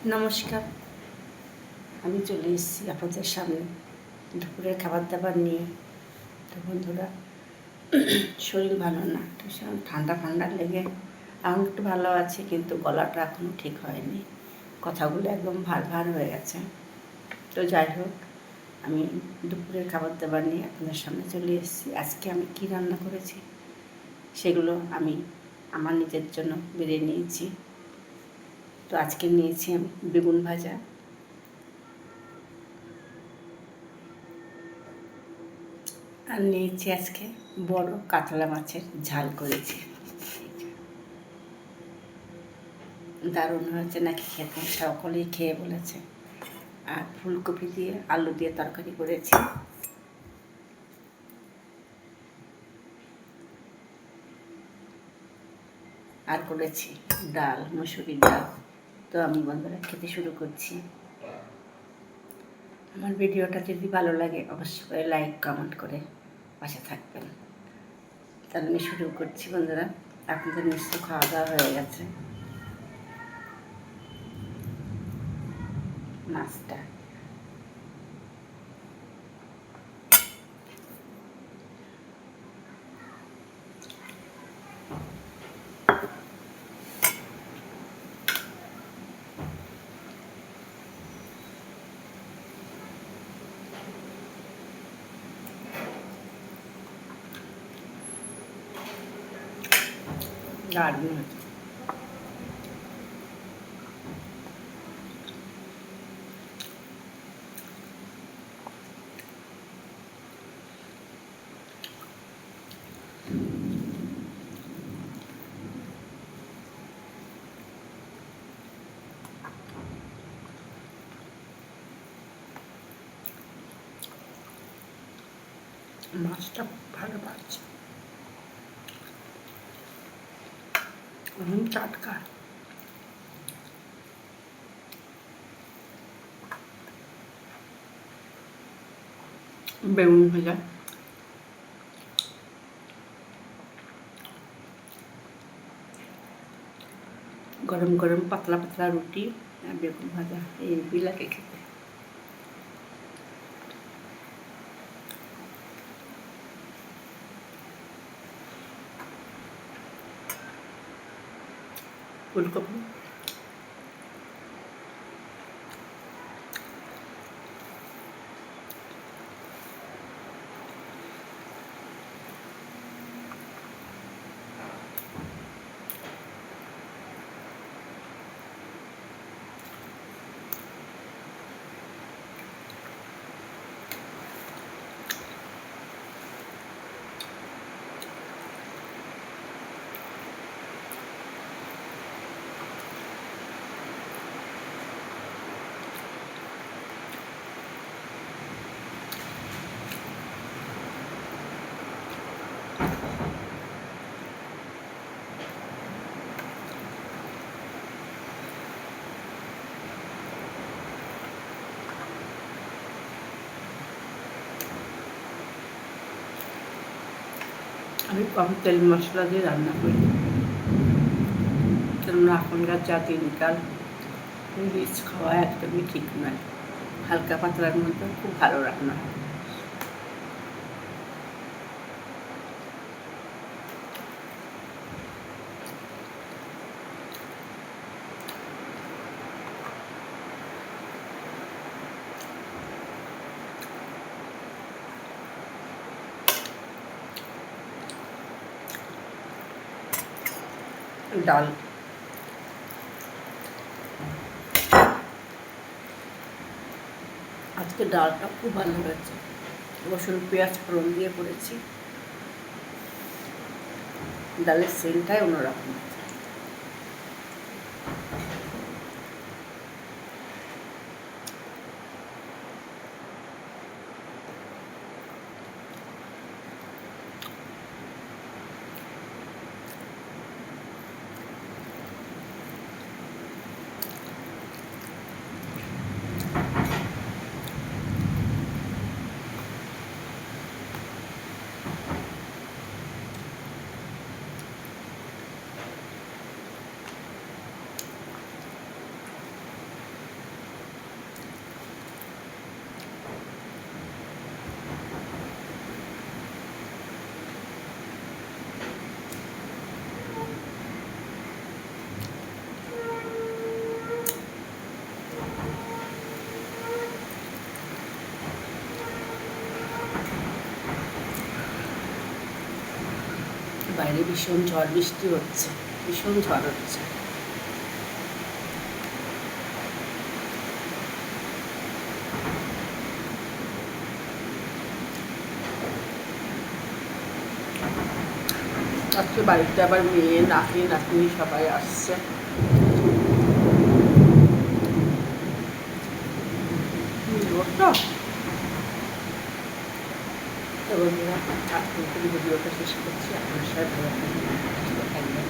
নমস্কার, আমি চলে এসেছি আপনাদের সামনে দুপুরের খাবার দাবার নিয়ে। তো বন্ধুরা, শরীর ভালো না, ভীষণ ঠান্ডা ঠান্ডা লেগে এখন একটু ভালো আছে, কিন্তু গলাটা এখনও ঠিক হয়নি, কথাগুলো একদম ভার ভার হয়ে গেছে। তো যাই হোক, আমি দুপুরের খাবার দাবার নিয়ে আপনাদের সামনে চলে এসেছি। আজকে আমি কী রান্না করেছি সেগুলো আমি আমার নিজের জন্য বেড়ে নিয়েছি। তো আজকে নিয়েছি আমি বেগুন ভাজা, আর নিয়েছি আজকে বড় কাতলা মাছের ঝাল করেছি। দারুণ হয়েছে নাকি খেতে, সকলেই খেয়ে বলেছে। আর ফুলকপি দিয়ে আলু দিয়ে তরকারি করেছি। আর করেছি ডাল, মুসুরির ডাল। তো আমি বন্ধুরা খেতে শুরু করছি। আমার ভিডিওটা যদি ভালো লাগে অবশ্যই করে লাইক কমেন্ট করে পাশে থাকবেন। তাহলে আমি শুরু করছি বন্ধুরা। আপনাদের নিশ্চয় খাওয়া দাওয়া হয়ে গেছে। মাছটা দারুণ হয়েছে। মাছটা ভালো পাচ্ছে, টাটকা। বেগুন ভাজা, গরম গরম পাতলা পাতলা রুটি আর বেগুন ভাজা, এই বিলাকে খেতে। ফুলকপি, আমি কম তেল মশলা দিয়ে রান্না করি, কেননা এখনকার যা দিনকাল, রিচ খাওয়া একদমই ঠিক নয়। হালকা পাতলার মধ্যে খুব ভালো রান্না হয়। ডাল, আজকে ডালটা খুব ভালো হয়েছে। রসুন পেঁয়াজ ফোড়ন দিয়ে করেছি, ডালের সেন্টটাই অন্যরকম। বাইরে ভীষণ ঝড় বৃষ্টি হচ্ছে, ভীষণ ঝড় হচ্ছে। আজকে বাড়িতে আবার মেয়ে নাতি নাতনি সবাই আসছে। তো বন্ধুরা, আজকে ভিডিওটা শেষ করছি। আপনার সাথে ভালো থাকবেন।